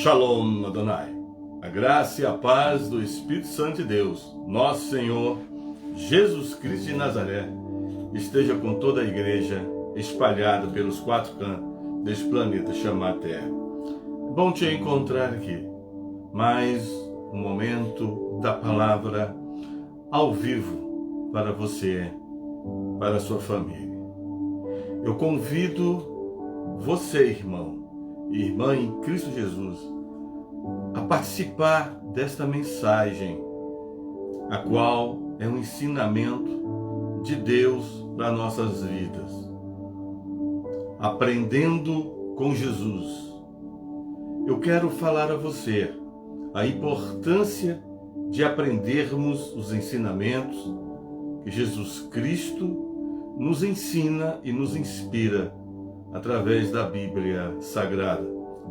Shalom Adonai. A graça e a paz do Espírito Santo de Deus, nosso Senhor Jesus Cristo de Nazaré, esteja com toda a igreja espalhada pelos quatro cantos deste planeta chamado Terra. Bom te encontrar aqui. Mais um momento da palavra ao vivo para você, para a sua família. Eu convido você, irmão e irmã em Cristo Jesus, a participar desta mensagem, a qual é um ensinamento de Deus para nossas vidas. Aprendendo com Jesus. Eu quero falar a você a importância de aprendermos os ensinamentos que Jesus Cristo nos ensina e nos inspira através da Bíblia Sagrada,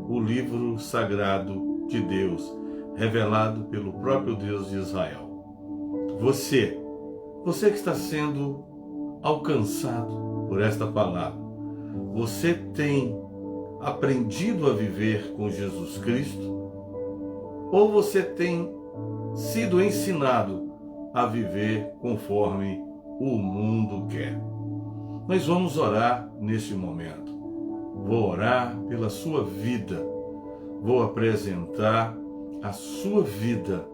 o livro sagrado de Deus, revelado pelo próprio Deus de Israel. Você que está sendo alcançado por esta palavra, você tem aprendido a viver com Jesus Cristo? Ou você tem sido ensinado a viver conforme o mundo quer? Nós vamos orar neste momento. Vou orar pela sua vida. Vou apresentar a sua vida,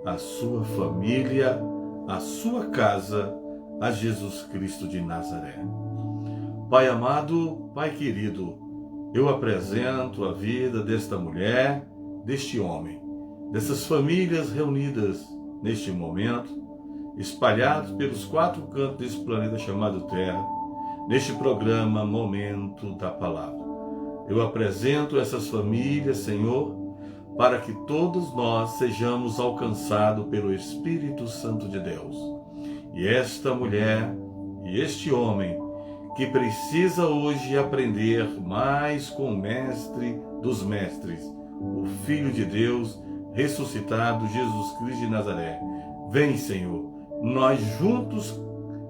a sua família, a sua casa a Jesus Cristo de Nazaré. Pai amado, Pai querido, eu apresento a vida desta mulher, deste homem, dessas famílias reunidas neste momento, espalhados pelos quatro cantos desse planeta chamado Terra, neste programa Momento da Palavra. Eu apresento essas famílias, Senhor, para que todos nós sejamos alcançados pelo Espírito Santo de Deus. E esta mulher e este homem que precisa hoje aprender mais com o Mestre dos Mestres, o Filho de Deus, ressuscitado, Jesus Cristo de Nazaré. Vem, Senhor, nós juntos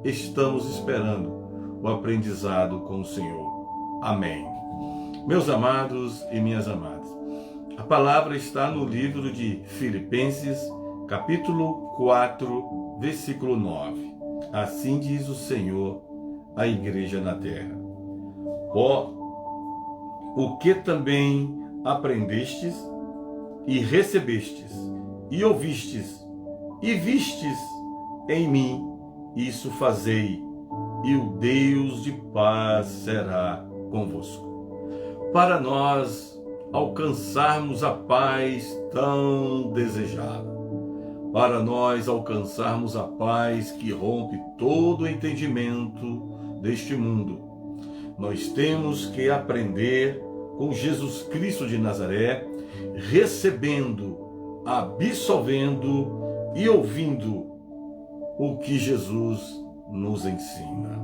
estamos esperando o aprendizado com o Senhor. Amém. Meus amados e minhas amadas, a palavra está no livro de Filipenses, capítulo 4, versículo 9. Assim diz o Senhor à igreja na terra. O que também aprendestes e recebestes e ouvistes e vistes em mim, isso fazei, e o Deus de paz será convosco. Para nós alcançarmos a paz tão desejada, para nós alcançarmos a paz que rompe todo o entendimento deste mundo, nós temos que aprender com Jesus Cristo de Nazaré, recebendo, absolvendo e ouvindo o que Jesus nos ensina.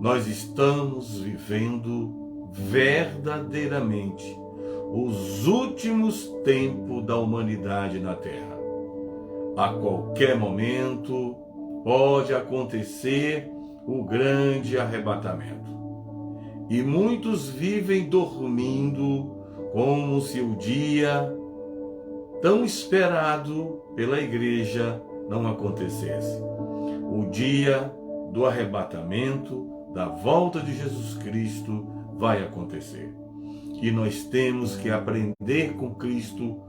Nós estamos vivendo verdadeiramente os últimos tempos da humanidade na Terra. A qualquer momento pode acontecer o grande arrebatamento. E muitos vivem dormindo como se o dia tão esperado pela igreja não acontecesse. O dia do arrebatamento, da volta de Jesus Cristo, vai acontecer. E nós temos que aprender com Cristo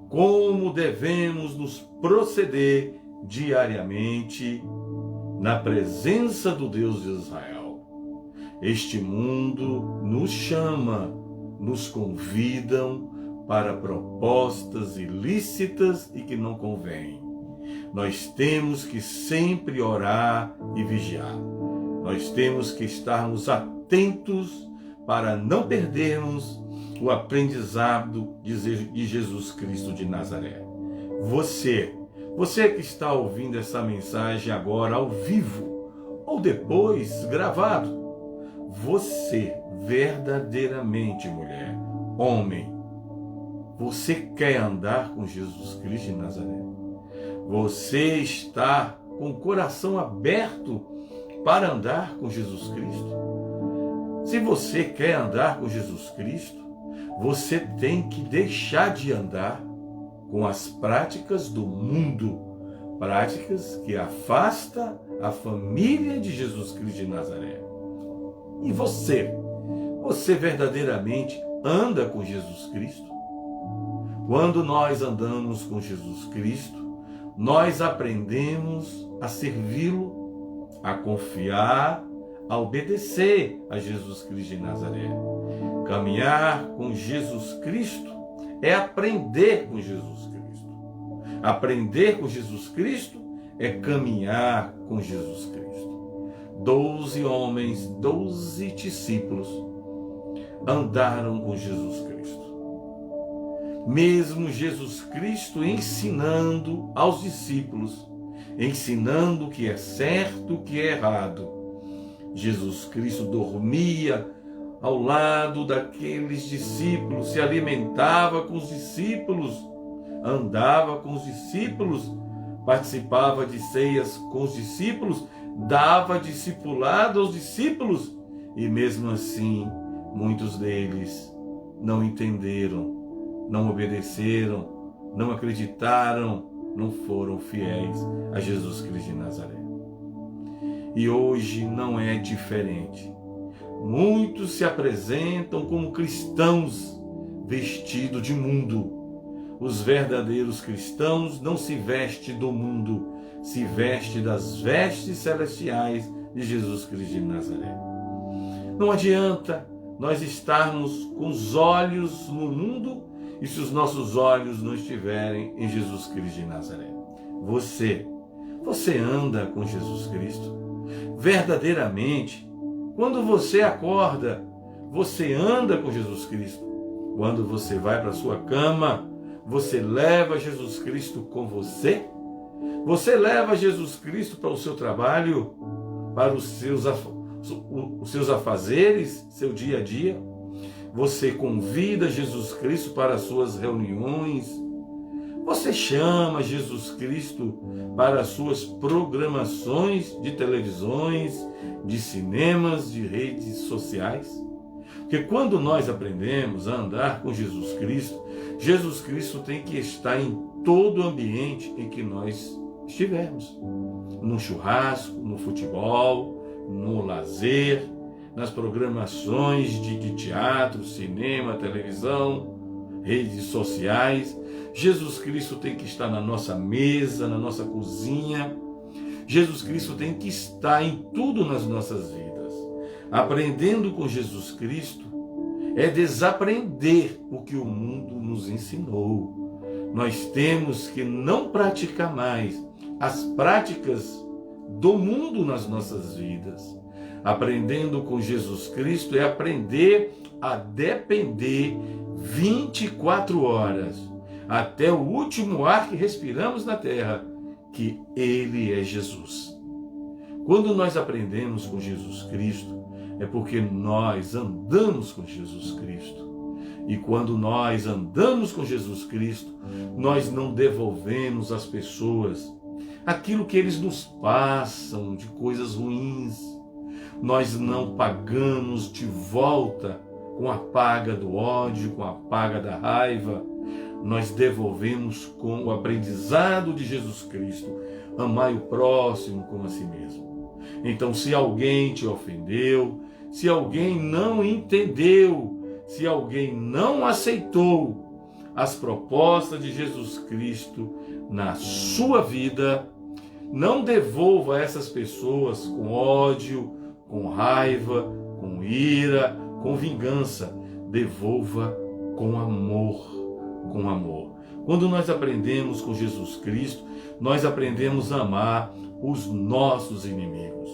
como devemos nos proceder diariamente na presença do Deus de Israel. Este mundo nos chama, nos convidam para propostas ilícitas e que não convêm. Nós temos que sempre orar e vigiar. Nós temos que estarmos atentos para não perdermos o aprendizado de Jesus Cristo de Nazaré. Você que está ouvindo essa mensagem agora ao vivo ou depois gravado, você verdadeiramente, mulher, homem, você quer andar com Jesus Cristo de Nazaré? Você está com o coração aberto para andar com Jesus Cristo? Se você quer andar com Jesus Cristo, você tem que deixar de andar com as práticas do mundo, práticas que afastam a família de Jesus Cristo de Nazaré. E você verdadeiramente anda com Jesus Cristo? Quando nós andamos com Jesus Cristo, nós aprendemos a servi-lo, a confiar, a obedecer a Jesus Cristo de Nazaré. Caminhar com Jesus Cristo é aprender com Jesus Cristo. Aprender com Jesus Cristo é caminhar com Jesus Cristo. 12 homens, 12 discípulos andaram com Jesus Cristo. Mesmo Jesus Cristo ensinando aos discípulos, ensinando o que é certo, o que é errado. Jesus Cristo dormia ao lado daqueles discípulos, se alimentava com os discípulos, andava com os discípulos, participava de ceias com os discípulos, dava discipulado aos discípulos, e mesmo assim, muitos deles não entenderam, não obedeceram, não acreditaram, não foram fiéis a Jesus Cristo de Nazaré. E hoje não é diferente. Muitos se apresentam como cristãos vestidos de mundo. Os verdadeiros cristãos não se vestem do mundo, se vestem das vestes celestiais de Jesus Cristo de Nazaré. Não adianta nós estarmos com os olhos no mundo e se os nossos olhos não estiverem em Jesus Cristo de Nazaré. Você anda com Jesus Cristo? Verdadeiramente, quando você acorda, você anda com Jesus Cristo. Quando você vai para a sua cama, você leva Jesus Cristo com você? Você leva Jesus Cristo para o seu trabalho, para os seus afazeres, seu dia a dia? Você convida Jesus Cristo para as suas reuniões? Você chama Jesus Cristo para as suas programações de televisões, de cinemas, de redes sociais? Porque quando nós aprendemos a andar com Jesus Cristo tem que estar em todo o ambiente em que nós estivermos. No churrasco, no futebol, no lazer, nas programações de teatro, cinema, televisão, redes sociais. Jesus Cristo tem que estar na nossa mesa, na nossa cozinha. Jesus Cristo tem que estar em tudo nas nossas vidas. Aprendendo com Jesus Cristo é desaprender o que o mundo nos ensinou. Nós temos que não praticar mais as práticas do mundo nas nossas vidas. Aprendendo com Jesus Cristo é aprender a depender 24 horas, até o último ar que respiramos na terra, que Ele é Jesus. Quando nós aprendemos com Jesus Cristo, é porque nós andamos com Jesus Cristo. E quando nós andamos com Jesus Cristo, nós não devolvemos às pessoas aquilo que eles nos passam de coisas ruins. Nós não pagamos de volta com a paga do ódio, com a paga da raiva. Nós devolvemos com o aprendizado de Jesus Cristo. Amai o próximo como a si mesmo. Então, se alguém te ofendeu, se alguém não entendeu, se alguém não aceitou as propostas de Jesus Cristo na sua vida, não devolva essas pessoas com ódio, com raiva, com ira, com vingança. Devolva com amor, com amor. Quando nós aprendemos com Jesus Cristo, nós aprendemos a amar os nossos inimigos.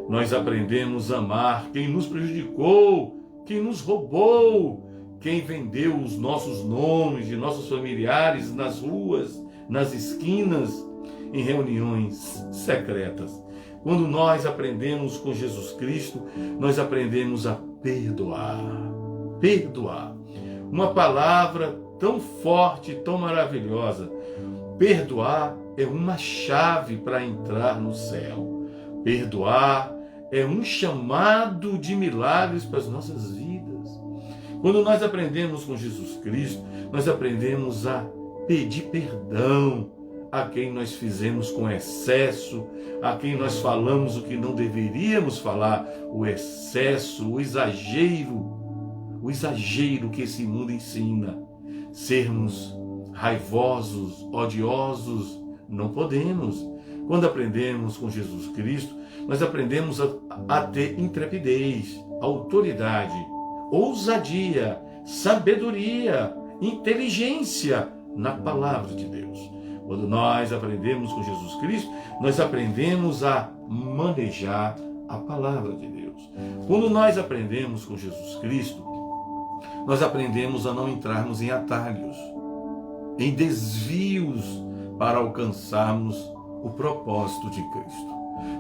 Nós aprendemos a amar quem nos prejudicou, quem nos roubou, quem vendeu os nossos nomes de nossos familiares nas ruas, nas esquinas, em reuniões secretas. Quando nós aprendemos com Jesus Cristo, nós aprendemos a perdoar. Perdoar. Uma palavra tão forte, tão maravilhosa. Perdoar é uma chave para entrar no céu. Perdoar é um chamado de milagres para as nossas vidas. Quando nós aprendemos com Jesus Cristo, nós aprendemos a pedir perdão a quem nós fizemos com excesso, a quem nós falamos o que não deveríamos falar, o excesso, o exagero que esse mundo ensina. Sermos raivosos, odiosos, não podemos. Quando aprendemos com Jesus Cristo, nós aprendemos a ter intrepidez, autoridade, ousadia, sabedoria, inteligência na palavra de Deus. Quando nós aprendemos com Jesus Cristo, nós aprendemos a manejar a palavra de Deus. Quando nós aprendemos com Jesus Cristo, nós aprendemos a não entrarmos em atalhos, em desvios para alcançarmos o propósito de Cristo.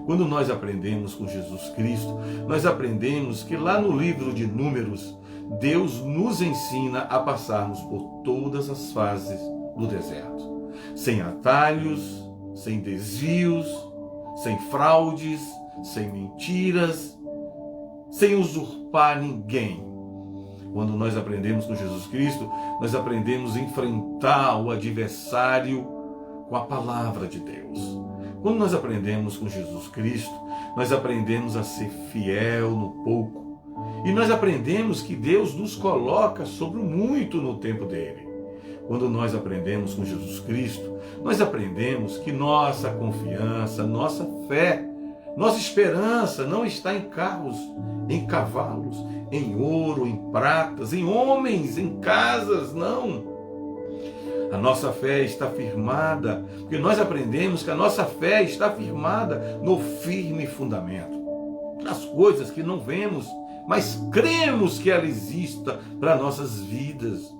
Quando nós aprendemos com Jesus Cristo, nós aprendemos que lá no livro de Números, Deus nos ensina a passarmos por todas as fases do deserto. Sem atalhos, sem desvios, sem fraudes, sem mentiras, sem usurpar ninguém. Quando nós aprendemos com Jesus Cristo, nós aprendemos a enfrentar o adversário com a palavra de Deus. Quando nós aprendemos com Jesus Cristo, nós aprendemos a ser fiel no pouco. E nós aprendemos que Deus nos coloca sobre o muito no tempo dele. Quando nós aprendemos com Jesus Cristo, nós aprendemos que nossa confiança, nossa fé, nossa esperança não está em carros, em cavalos, em ouro, em pratas, em homens, em casas, não. A nossa fé está firmada, porque nós aprendemos que a nossa fé está firmada no firme fundamento, nas coisas que não vemos, mas cremos que ela exista para nossas vidas.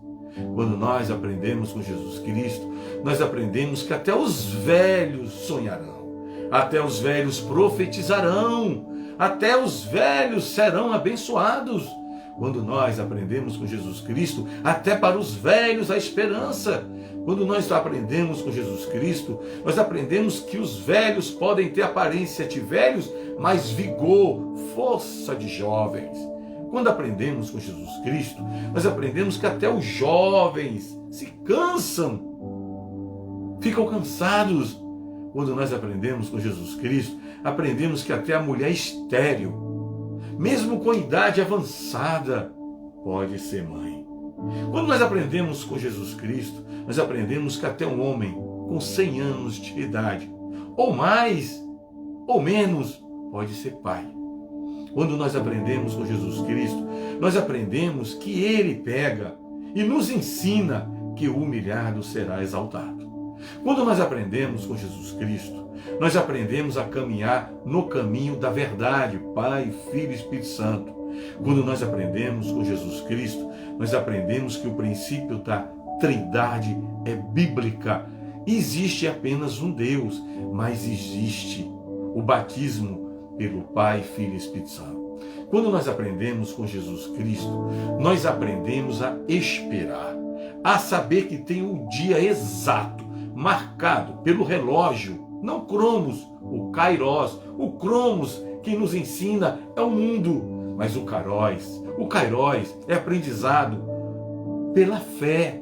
Quando nós aprendemos com Jesus Cristo, nós aprendemos que até os velhos sonharão, até os velhos profetizarão, até os velhos serão abençoados. Quando nós aprendemos com Jesus Cristo, até para os velhos a esperança. Quando nós aprendemos com Jesus Cristo, nós aprendemos que os velhos podem ter aparência de velhos, mas vigor, força de jovens. Quando aprendemos com Jesus Cristo, nós aprendemos que até os jovens se cansam, ficam cansados. Quando nós aprendemos com Jesus Cristo, aprendemos que até a mulher estéril, mesmo com idade avançada, pode ser mãe. Quando nós aprendemos com Jesus Cristo, nós aprendemos que até um homem com 100 anos de idade, ou mais, ou menos, pode ser pai. Quando nós aprendemos com Jesus Cristo, nós aprendemos que Ele pega e nos ensina que o humilhado será exaltado. Quando nós aprendemos com Jesus Cristo, nós aprendemos a caminhar no caminho da verdade, Pai, Filho e Espírito Santo. Quando nós aprendemos com Jesus Cristo, nós aprendemos que o princípio da Trindade é bíblica. Existe apenas um Deus, mas existe o batismo pelo Pai, Filho e Espírito Santo. Quando nós aprendemos com Jesus Cristo, nós aprendemos a esperar, a saber que tem um dia exato, marcado pelo relógio, não cromos, o kairos. O cromos, quem nos ensina é o mundo, mas o kairos é aprendizado pela fé.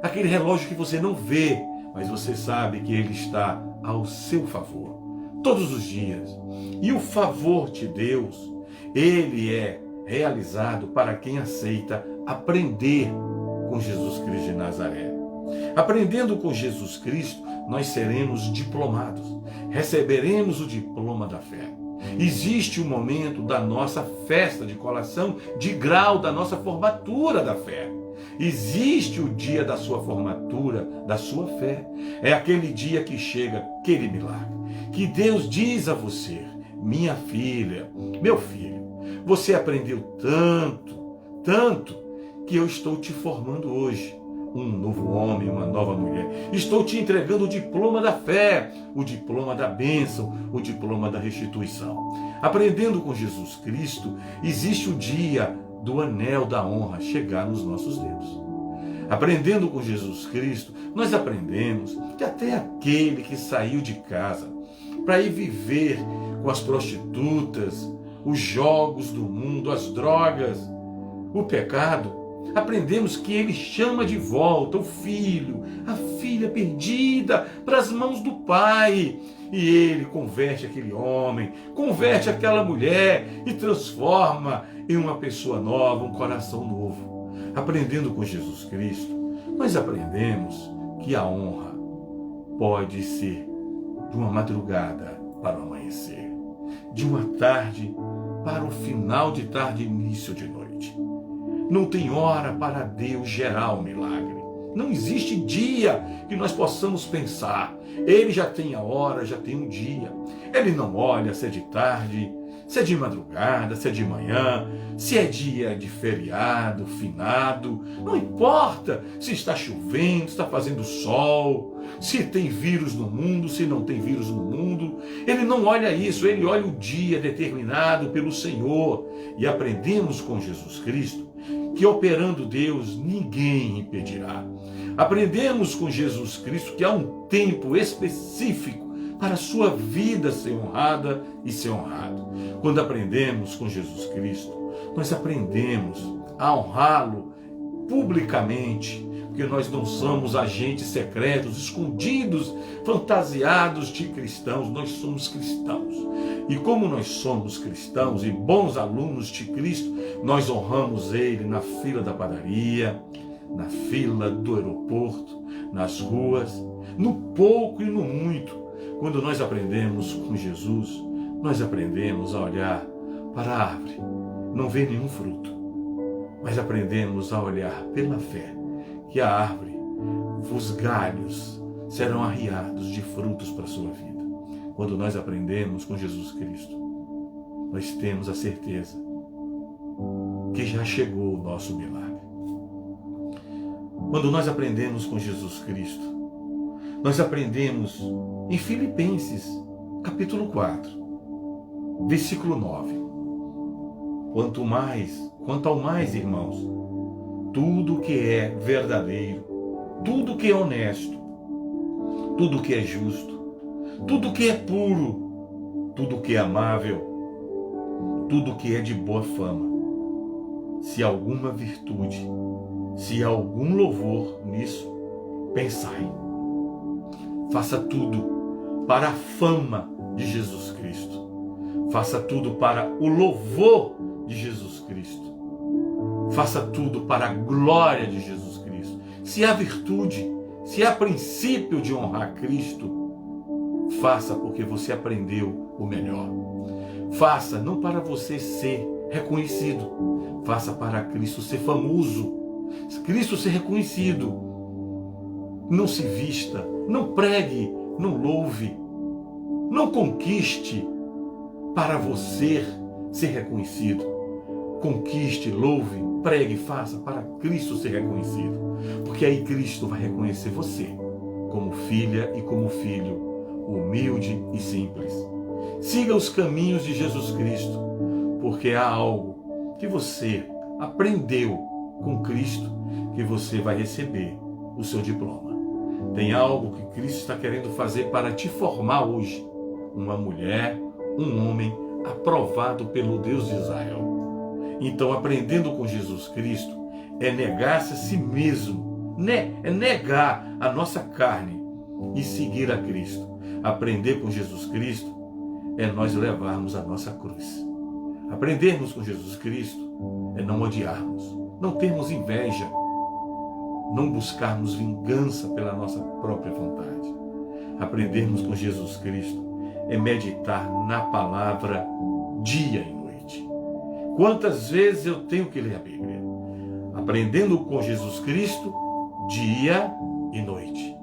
Aquele relógio que você não vê, mas você sabe que ele está ao seu favor todos os dias. E o favor de Deus, ele é realizado para quem aceita aprender com Jesus Cristo de Nazaré. Aprendendo com Jesus Cristo, nós seremos diplomados, receberemos o diploma da fé. Existe o momento da nossa festa de colação, de grau, da nossa formatura da fé. Existe o dia da sua formatura, da sua fé. É aquele dia que chega aquele milagre, que Deus diz a você: minha filha, meu filho, você aprendeu tanto, que eu estou te formando hoje um novo homem, uma nova mulher. Estou te entregando o diploma da fé, o diploma da bênção, o diploma da restituição. Aprendendo com Jesus Cristo, existe o dia do anel da honra chegar nos nossos dedos. Aprendendo com Jesus Cristo, nós aprendemos que até aquele que saiu de casa para ir viver com as prostitutas, os jogos do mundo, as drogas, o pecado, aprendemos que ele chama de volta o filho, a filha perdida para as mãos do Pai. E ele converte aquele homem, converte aquela mulher e transforma em uma pessoa nova, um coração novo. Aprendendo com Jesus Cristo, nós aprendemos que a honra pode ser de uma madrugada para o amanhecer, de uma tarde para o final de tarde, início de noite. Não tem hora para Deus gerar o milagre. Não existe dia que nós possamos pensar. Ele já tem a hora, já tem um dia. Ele não olha se é de tarde, se é de madrugada, se é de manhã, se é dia de feriado, finado. Não importa se está chovendo, se está fazendo sol, se tem vírus no mundo, se não tem vírus no mundo. Ele não olha isso, ele olha o dia determinado pelo Senhor. E aprendemos com Jesus Cristo que operando Deus, ninguém impedirá. Aprendemos com Jesus Cristo que há um tempo específico para a sua vida ser honrada e ser honrado. Quando aprendemos com Jesus Cristo, nós aprendemos a honrá-lo publicamente, porque nós não somos agentes secretos, escondidos, fantasiados de cristãos, nós somos cristãos. E como nós somos cristãos e bons alunos de Cristo, nós honramos Ele na fila da padaria, na fila do aeroporto, nas ruas, no pouco e no muito. Quando nós aprendemos com Jesus, nós aprendemos a olhar para a árvore, não ver nenhum fruto, mas aprendemos a olhar pela fé, que a árvore, os galhos serão arriados de frutos para a sua vida. Quando nós aprendemos com Jesus Cristo, nós temos a certeza que já chegou o nosso milagre. Quando nós aprendemos com Jesus Cristo, nós aprendemos em Filipenses, capítulo 4, versículo 9. Quanto ao mais, irmãos, tudo que é verdadeiro, tudo que é honesto, tudo que é justo, tudo que é puro, tudo que é amável, tudo que é de boa fama, se há alguma virtude, se há algum louvor nisso, pensai. Faça tudo para a fama de Jesus Cristo. Faça tudo para o louvor de Jesus Cristo. Faça tudo para a glória de Jesus Cristo. Se há virtude, se há princípio de honrar Cristo, faça porque você aprendeu o melhor. Faça não para você ser reconhecido, faça para Cristo ser famoso, Cristo ser reconhecido. Não se vista, não pregue, não louve, não conquiste para você ser reconhecido. Conquiste, louve, pregue, faça para Cristo ser reconhecido, porque aí Cristo vai reconhecer você como filha e como filho, humilde e simples. Siga os caminhos de Jesus Cristo, porque há algo que você aprendeu com Cristo que você vai receber o seu diploma. Tem algo que Cristo está querendo fazer para te formar hoje, uma mulher, um homem aprovado pelo Deus de Israel. Então, aprendendo com Jesus Cristo é negar-se a si mesmo, é negar a nossa carne e seguir a Cristo. Aprender com Jesus Cristo é nós levarmos a nossa cruz. Aprendermos com Jesus Cristo é não odiarmos, não termos inveja, não buscarmos vingança pela nossa própria vontade. Aprendermos com Jesus Cristo é meditar na palavra dia e noite. Quantas vezes eu tenho que ler a Bíblia? Aprendendo com Jesus Cristo, dia e noite.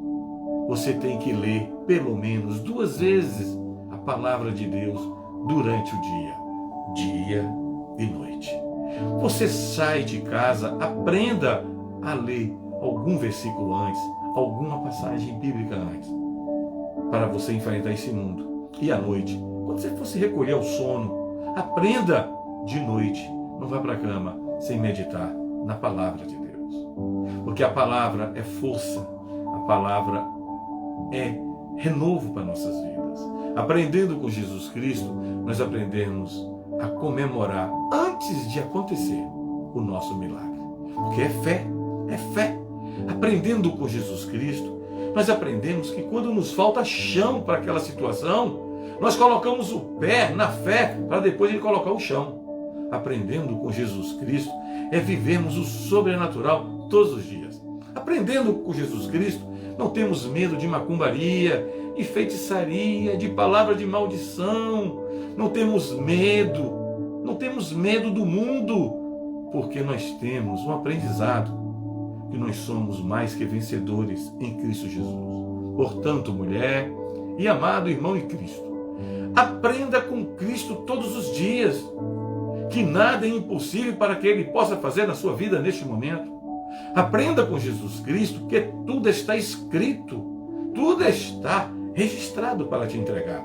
Você tem que ler pelo menos 2 vezes a palavra de Deus durante o dia e noite. Você sai de casa, aprenda a ler algum versículo antes, alguma passagem bíblica antes, para você enfrentar esse mundo. E à noite, quando você for se recolher ao sono, aprenda de noite. Não vá para a cama sem meditar na palavra de Deus. Porque a palavra é força, a palavra é renovo para nossas vidas. Aprendendo com Jesus Cristo, nós aprendemos a comemorar antes de acontecer. o nosso milagre. Porque é fé, é fé. Aprendendo com Jesus Cristo, nós aprendemos que quando nos falta chão para aquela situação, nós colocamos o pé na fé para depois ele colocar o chão. Aprendendo com Jesus Cristo é vivermos o sobrenatural todos os dias. Aprendendo com Jesus Cristo, não temos medo de macumbaria, de feitiçaria, de palavra de maldição. Não temos medo do mundo, porque nós temos um aprendizado que nós somos mais que vencedores em Cristo Jesus. Portanto, mulher e amado irmão em Cristo, aprenda com Cristo todos os dias, que nada é impossível para que Ele possa fazer na sua vida neste momento. Aprenda com Jesus Cristo que tudo está escrito, tudo está registrado para te entregar.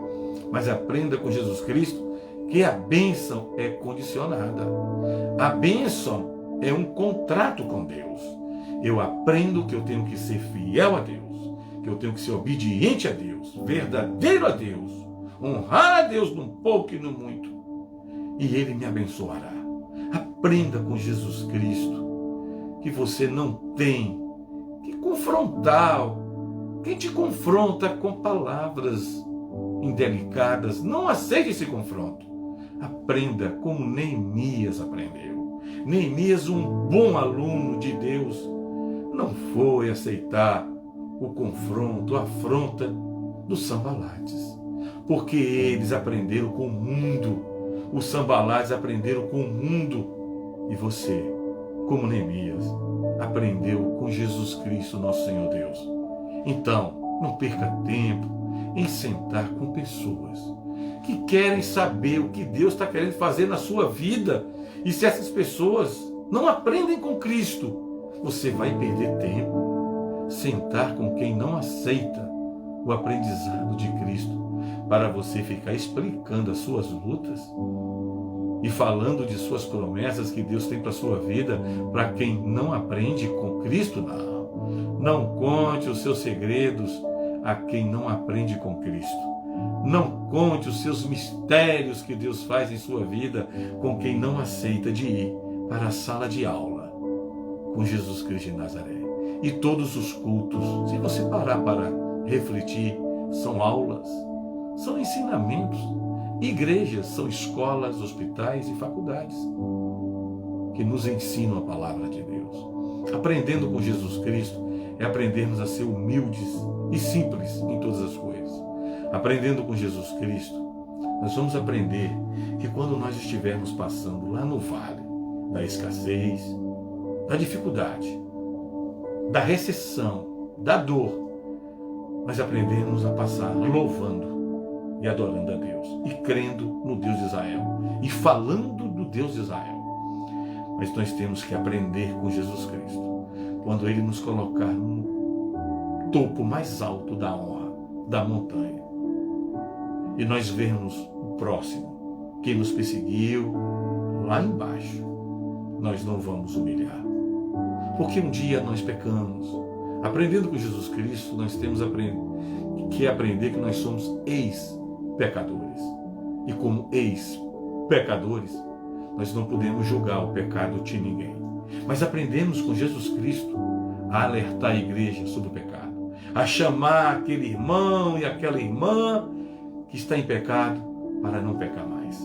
Mas aprenda com Jesus Cristo que a bênção é condicionada. A bênção é um contrato com Deus. Eu aprendo que eu tenho que ser fiel a Deus, que eu tenho que ser obediente a Deus, verdadeiro a Deus, honrar a Deus no pouco e no muito, e Ele me abençoará. Aprenda com Jesus Cristo que você não tem que confrontar. Quem te confronta com palavras indelicadas, não aceite esse confronto. Aprenda como Neemias aprendeu. Neemias, um bom aluno de Deus, não foi aceitar o confronto, a afronta dos Sanbalates, porque eles aprenderam com o mundo. Os Sanbalates aprenderam com o mundo. E você, como Neemias, aprendeu com Jesus Cristo, nosso Senhor Deus. Então, não perca tempo em sentar com pessoas que querem saber o que Deus está querendo fazer na sua vida. E se essas pessoas não aprendem com Cristo, você vai perder tempo. Sentar com quem não aceita o aprendizado de Cristo, para você ficar explicando as suas lutas e falando de suas promessas que Deus tem para a sua vida, para quem não aprende com Cristo, não. Não conte os seus segredos a quem não aprende com Cristo. Não conte os seus mistérios que Deus faz em sua vida com quem não aceita de ir para a sala de aula com Jesus Cristo de Nazaré. E todos os cultos, se você parar para refletir, são aulas, são ensinamentos. Igrejas são escolas, hospitais e faculdades que nos ensinam a palavra de Deus. Aprendendo com Jesus Cristo é aprendermos a ser humildes e simples em todas as coisas. Aprendendo com Jesus Cristo, nós vamos aprender que quando nós estivermos passando lá no vale da escassez, da dificuldade, da recessão, da dor, nós aprendemos a passar louvando e adorando a Deus, e crendo no Deus de Israel, e falando do Deus de Israel. Mas nós temos que aprender com Jesus Cristo, quando Ele nos colocar no topo mais alto da honra, da montanha, e nós vermos o próximo, que nos perseguiu, lá embaixo, nós não vamos humilhar. Porque um dia nós pecamos. Aprendendo com Jesus Cristo, nós temos que aprender que nós somos ex-pecadores. E como ex-pecadores, nós não podemos julgar o pecado de ninguém. Mas aprendemos com Jesus Cristo a alertar a igreja sobre o pecado, a chamar aquele irmão e aquela irmã que está em pecado para não pecar mais.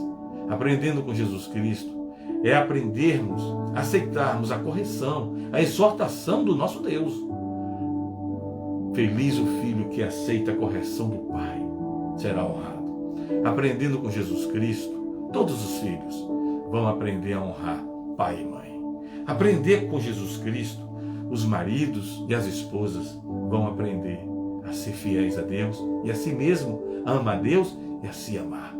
Aprendendo com Jesus Cristo é aprendermos, aceitarmos a correção, a exortação do nosso Deus. Feliz o filho que aceita a correção do Pai, será honrado. Aprendendo com Jesus Cristo, todos os filhos vão aprender a honrar pai e mãe. Aprender com Jesus Cristo, os maridos e as esposas vão aprender a ser fiéis a Deus e a si mesmo, a amar a Deus e a se amar.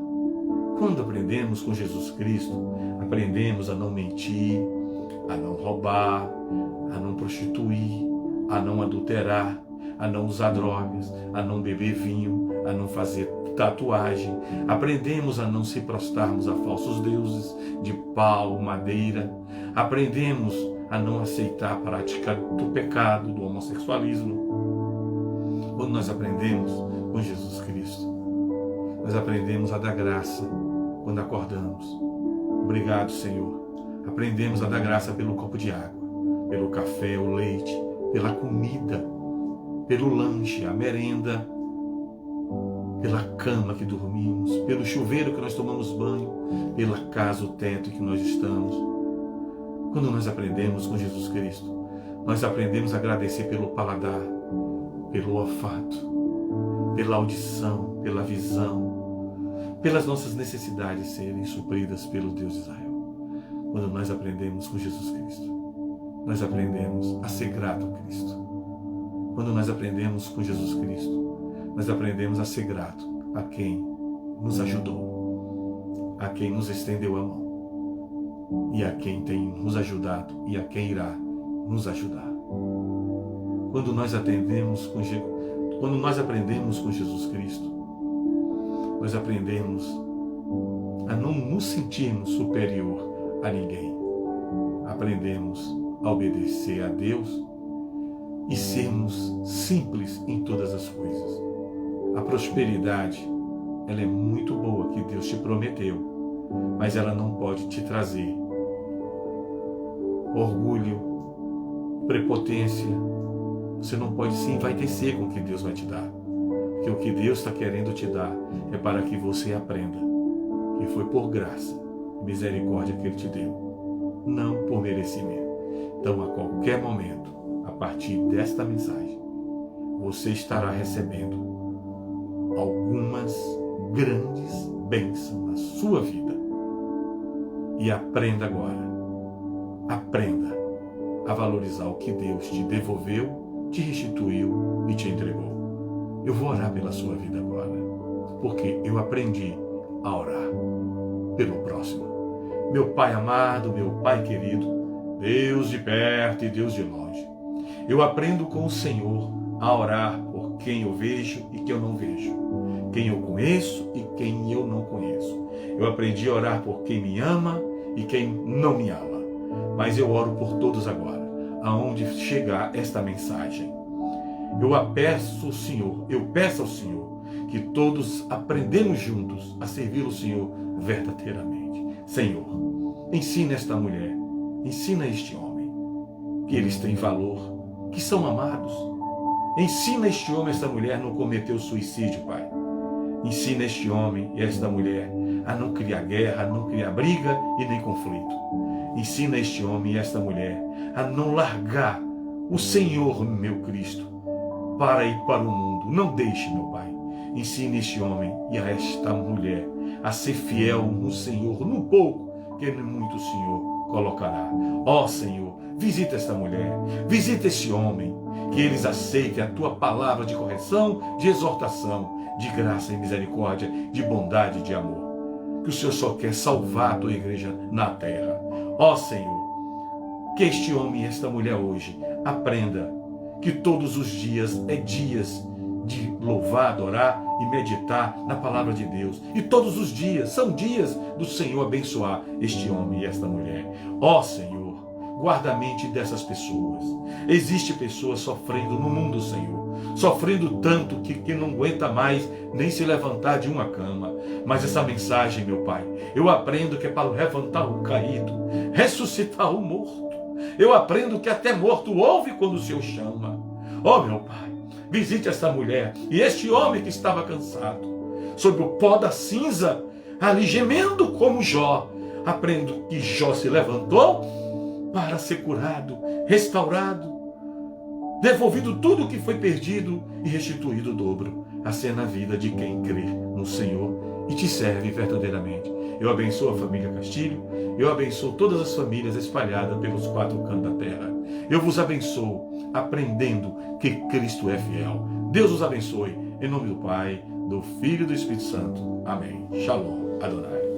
Quando aprendemos com Jesus Cristo, aprendemos a não mentir, a não roubar, a não prostituir, a não adulterar, a não usar drogas, a não beber vinho, a não fazer tatuagem. Aprendemos a não se prostrarmos a falsos deuses de pau, madeira. Aprendemos a não aceitar a prática do pecado, do homossexualismo. Quando nós aprendemos com Jesus Cristo, nós aprendemos a dar graça quando acordamos. Obrigado, Senhor, Aprendemos a dar graça pelo copo de água, pelo café, o leite, pela comida, pelo lanche, a merenda, pela cama que dormimos, pelo chuveiro que nós tomamos banho, pela casa, o teto em que nós estamos. Quando nós aprendemos com Jesus Cristo, nós aprendemos a agradecer pelo paladar, pelo olfato, pela audição, pela visão, pelas nossas necessidades serem supridas pelo Deus de Israel. Quando nós aprendemos com Jesus Cristo, nós aprendemos a ser grato a Cristo. Quando nós aprendemos com Jesus Cristo, nós aprendemos a ser grato a quem nos ajudou, a quem nos estendeu a mão e a quem tem nos ajudado e a quem irá nos ajudar. Quando nós aprendemos com Jesus Cristo, nós aprendemos a não nos sentirmos superior a ninguém. Aprendemos a obedecer a Deus e sermos simples em todas as coisas. A prosperidade, ela é muito boa, que Deus te prometeu, mas ela não pode te trazer orgulho, prepotência. Você não pode se envaidecer com o que Deus vai te dar, porque o que Deus está querendo te dar é para que você aprenda que foi por graça e misericórdia que Ele te deu, não por merecimento. Então, a qualquer momento, a partir desta mensagem, você estará recebendo algumas grandes bênçãos na sua vida. E aprenda agora, aprenda a valorizar o que Deus te devolveu, te restituiu e te entregou. Eu vou orar pela sua vida agora, porque eu aprendi a orar pelo próximo. Meu Pai amado, meu Pai querido, Deus de perto e Deus de longe, eu aprendo com o Senhor a orar por quem eu vejo e quem eu não vejo, quem eu conheço e quem eu não conheço. Eu aprendi a orar por quem me ama e quem não me ama, mas eu oro por todos agora, aonde chegar esta mensagem. Eu peço ao Senhor que todos aprendemos juntos a servir o Senhor verdadeiramente. Senhor, ensina esta mulher, ensina este homem que eles têm valor, que são amados. Ensina este homem e esta mulher a não cometer o suicídio, Pai. Ensina este homem e esta mulher a não criar guerra, a não criar briga e nem conflito. Ensina este homem e esta mulher a não largar o Senhor, meu Cristo, para ir para o mundo. Não deixe, meu Pai. Ensina este homem e a esta mulher a ser fiel no Senhor, no pouco, que no muito o Senhor colocará. Ó Senhor, visita esta mulher, visita este homem, que eles aceitem a Tua palavra de correção, de exortação, de graça e misericórdia, de bondade e de amor. Que o Senhor só quer salvar a Tua igreja na terra. Ó Senhor, que este homem e esta mulher hoje aprenda que todos os dias é dias de louvar, adorar e meditar na palavra de Deus. E todos os dias são dias do Senhor abençoar este homem e esta mulher. Ó Senhor, guarda a mente dessas pessoas. Existem pessoas sofrendo no mundo, Senhor, sofrendo tanto que não aguenta mais nem se levantar de uma cama. Mas essa mensagem, meu Pai, eu aprendo que é para levantar o caído, ressuscitar o morto. Eu aprendo que até morto ouve quando o Senhor chama. Ó meu Pai, visite essa mulher e este homem que estava cansado, sob o pó da cinza, ali gemendo como Jó. Aprendo que Jó se levantou para ser curado, restaurado, devolvido tudo o que foi perdido e restituído o dobro. Assim é na vida de quem crê no Senhor e te serve verdadeiramente. Eu abençoo a família Castilho, eu abençoo todas as famílias espalhadas pelos 4 cantos da terra. Eu vos abençoo aprendendo que Cristo é fiel. Deus os abençoe. Em nome do Pai, do Filho e do Espírito Santo. Amém. Shalom. Adonai.